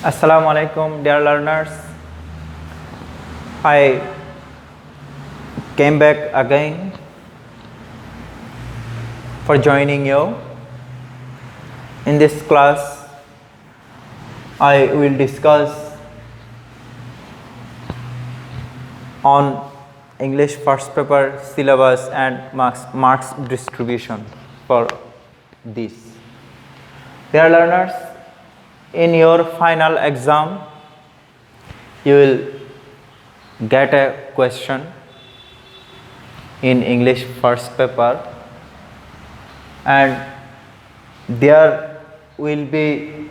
Assalamu alaikum, dear learners. I came back again for joining you. In this class, I will discuss on English first paper syllabus and marks distribution for this. Dear learners, in your final exam, you will get a question in English first paper, and there will be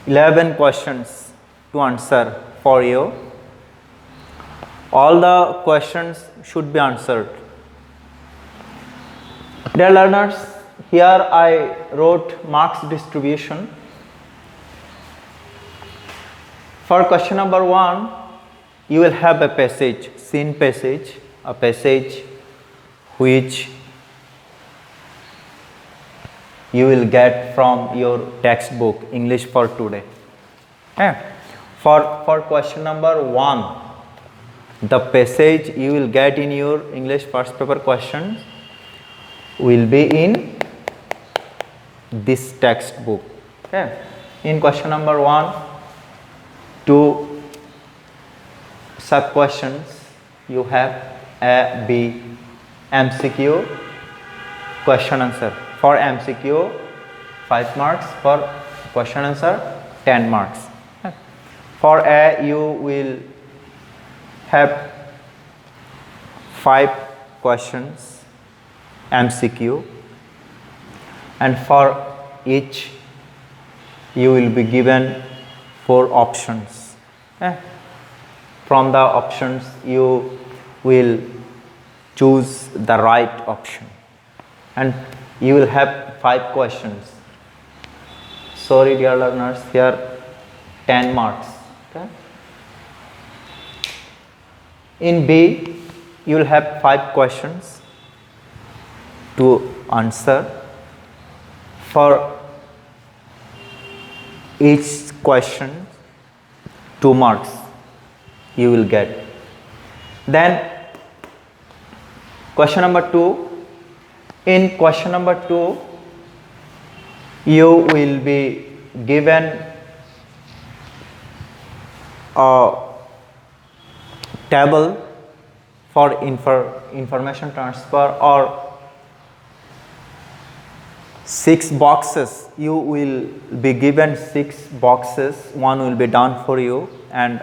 11 questions to answer for you. All the questions should be answered. Dear learners, here I wrote marks distribution. For question number 1, you will have a passage, scene passage, a passage which you will get from your textbook English for today. For question number 1, the passage you will get in your English first paper questions will be in this textbook. In question number 1, 2 sub questions you have A, B, MCQ, question answer. For MCQ 5 marks, for question answer 10 marks. For A you will have 5 questions MCQ, and for each you will be given 4 options. From the options you will choose the right option, and you will have 5 questions. Sorry dear learners, here 10 marks. In B you will have 5 questions to answer. For each question 2 marks you will get. Then question number 2, in question number 2 you will be given a table for information transfer, or 6 boxes. You will be given 6 boxes, one will be done for you, and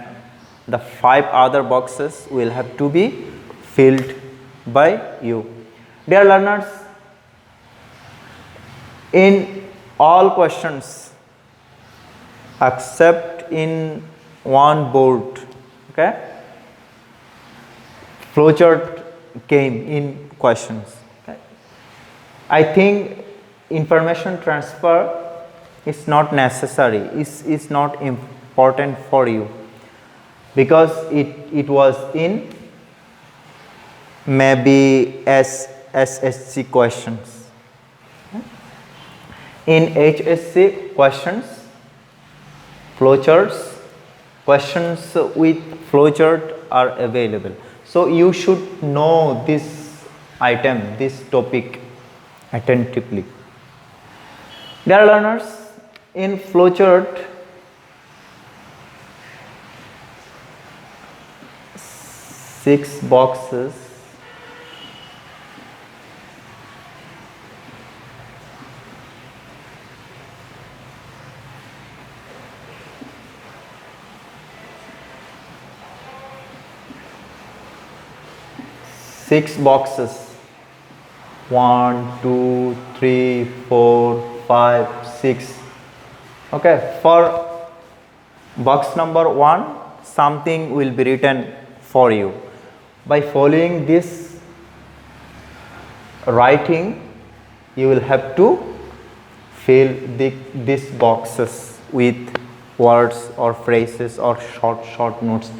the 5 other boxes will have to be filled by you. Dear learners, in all questions except in one board, flowchart came in questions. I think information transfer is not necessary, is not important for you, because it was in maybe SSC questions. In HSC questions, flowcharts, questions with flowchart are available. So you should know this item, this topic attentively. Dear learners, in flowchart, 6 boxes, six boxes, 1, 2, 3, 4, 5, 6. For box number 1, something will be written for you. By following this writing, you will have to fill these boxes with words or phrases or short notes.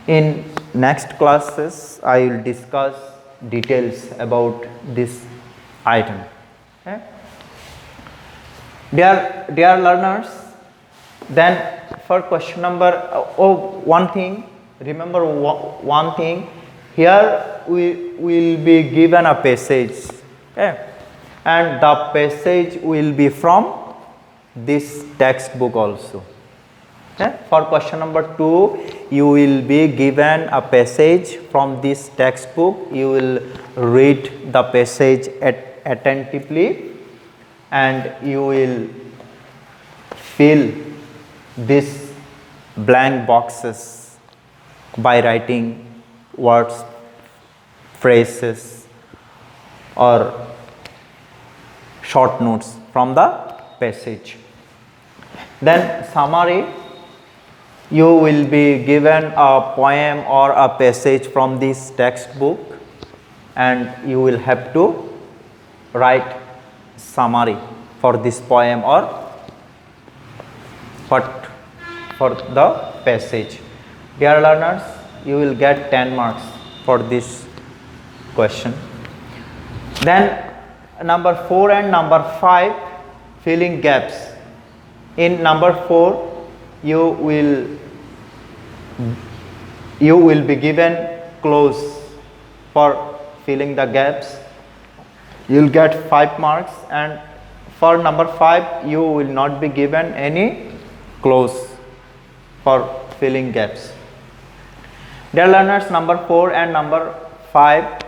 In next classes, I will discuss details about this item. Dear learners, then for question number, one thing, remember one thing, here we will be given a passage, okay, and the passage will be from this textbook also. Okay. For question number 2, you will be given a passage from this textbook. You will read the passage attentively and you will fill these blank boxes by writing words, phrases or short notes from the passage. Then summary, you will be given a poem or a passage from this textbook and you will have to write summary for this poem or for the passage. Dear learners, you will get 10 marks for this question. Then number 4 and number 5, filling gaps. In number 4, you will be given clues for filling the gaps. You will get 5 marks, and for number 5 you will not be given any clues for filling gaps. Dear learners, number 4 and number 5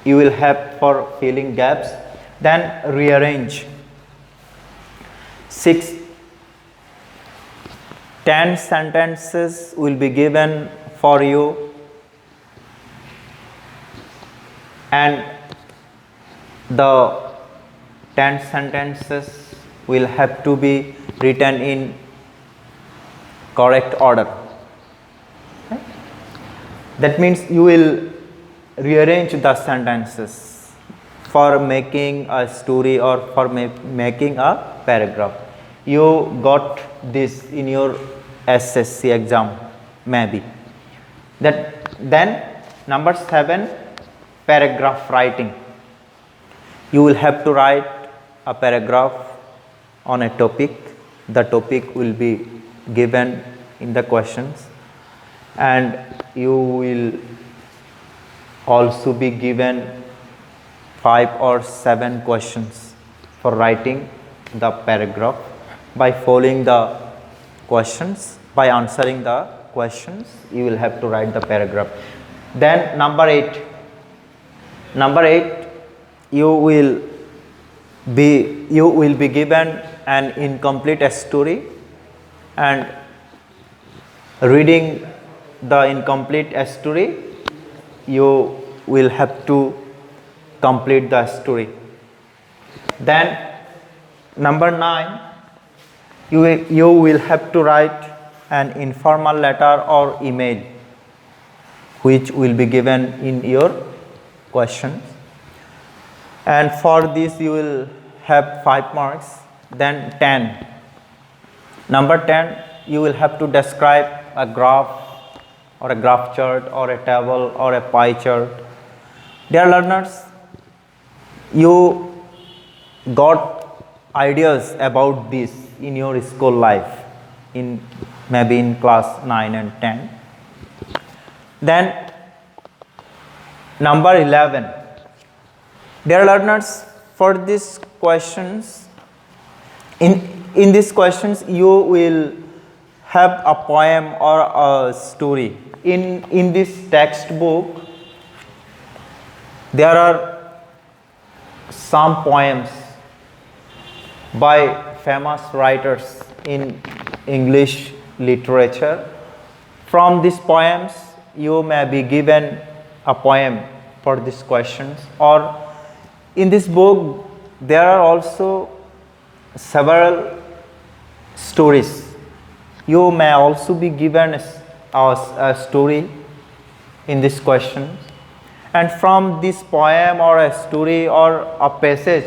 you will have for filling gaps. Then rearrange 10 sentences will be given for you, and the 10 sentences will have to be written in correct order. Okay. That means you will rearrange the sentences for making a story or for making a paragraph. You got this in your SSC exam maybe. Then number 7, paragraph writing. You will have to write a paragraph on a topic. The topic will be given in the questions, and you will also be given 5 or 7 questions for writing the paragraph. By following the questions, by answering the questions, you will have to write the paragraph. Then number 8, you will be given an incomplete story, and reading the incomplete story, you will have to complete the story. Then number 9, you will have to write an informal letter or email which will be given in your questions, and for this you will have 5 marks. Then number 10, you will have to describe a graph or a graph chart or a table or a pie chart. Dear learners, you got ideas about this in your school life, maybe in class 9 and 10. Then number 11, dear learners, for these questions, in these questions you will have a poem or a story. In this textbook there are some poems by famous writers in English literature. From these poems you may be given a poem for these questions, or in this book there are also several stories. You may also be given a story in this question, and from this poem or a story or a passage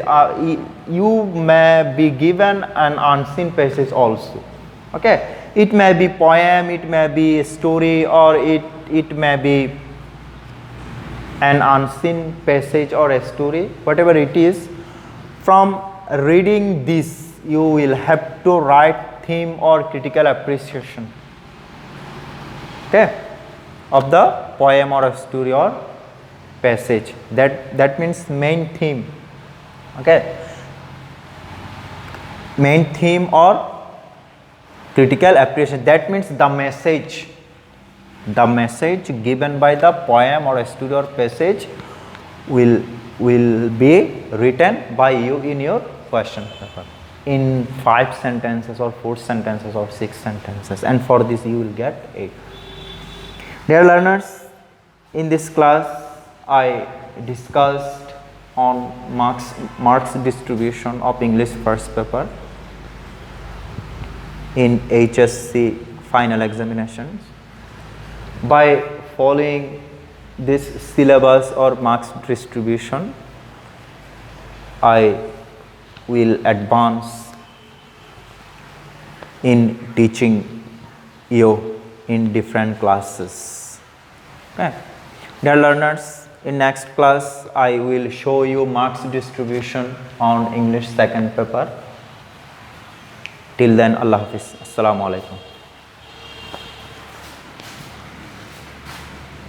you may be given an unseen passage also. Okay, it may be poem, it may be a story, or it may be an unseen passage or a story, whatever it is. From reading this you will have to write theme or critical appreciation, okay, of the poem or story or passage. That means main theme, okay, main theme or critical appreciation. That means the message given by the poem or story or passage will be written by you in your question paper in 5 sentences or 4 sentences or 6 sentences, and for this you will get 8. Dear learners, in this class I discussed on marks distribution of English first paper in HSC final examinations. By following this syllabus or marks distribution, I will advance in teaching you in different classes. Okay. Dear learners, in next class I will show you marks distribution on English second paper. Till then, Allah Hafiz. Assalamu alaikum.